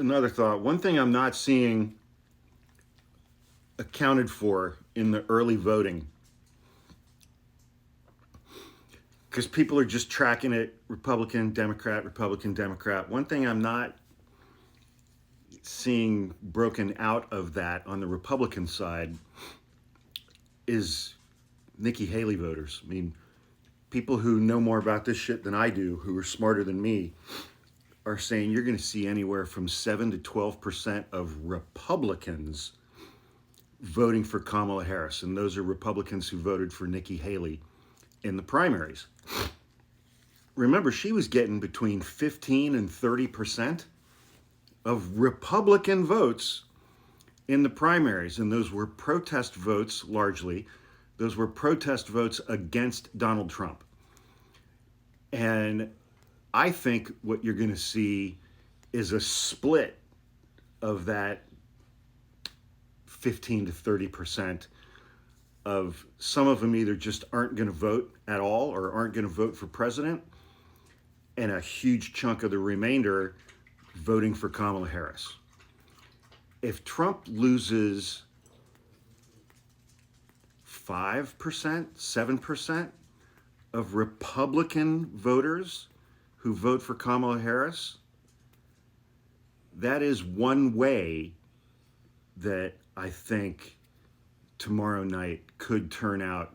another thought. One thing I'm not seeing accounted for in the early voting, because people are just tracking it Republican, Democrat, Republican, Democrat. One thing I'm not seeing broken out of that on the Republican side is Nikki Haley voters. I mean, people who know more about this shit than I do, who are smarter than me, are saying you're going to see anywhere from 7 to 12% of Republicans voting for Kamala Harris. And those are Republicans who voted for Nikki Haley in the primaries. Remember, she was getting between 15 and 30% of Republican votes in the primaries. And those were protest votes largely. Those were protest votes against Donald Trump. And I think what you're going to see is a split of that 15 to 30% of some of them either just aren't going to vote at all or aren't going to vote for president, and a huge chunk of the remainder voting for Kamala Harris. If Trump loses 5%, 7% of Republican voters who vote for Kamala Harris, that is one way that I think tomorrow night could turn out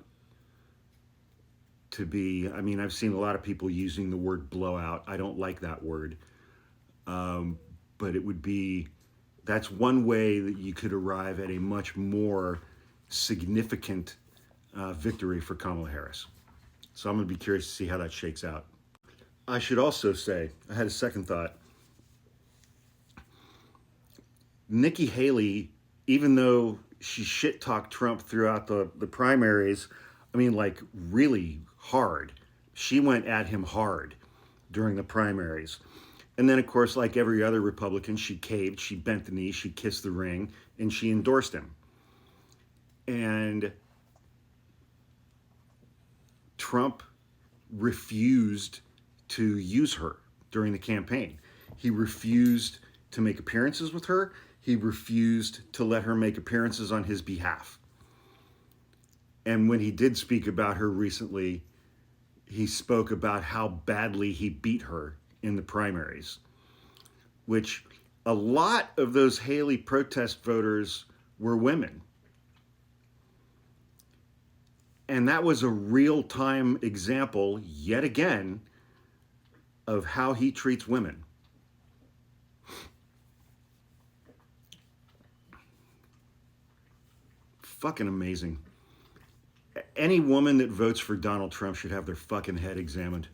to be, I mean, I've seen a lot of people using the word blowout. I don't like that word. But it would be, that's one way that you could arrive at a much more significant victory for Kamala Harris. So I'm going to be curious to see how that shakes out. I should also say, I had a second thought. Nikki Haley, even though she shit-talked Trump throughout the primaries, I mean, like, really hard. She went at him hard during the primaries. And then, of course, like every other Republican, she caved, she bent the knee, she kissed the ring, and she endorsed him. And Trump refused to use her during the campaign. He refused to make appearances with her. He refused to let her make appearances on his behalf. And when he did speak about her recently, he spoke about how badly he beat her in the primaries, which a lot of those Haley protest voters were women. And that was a real-time example, yet again, of how he treats women. Fucking amazing. Any woman that votes for Donald Trump should have their fucking head examined.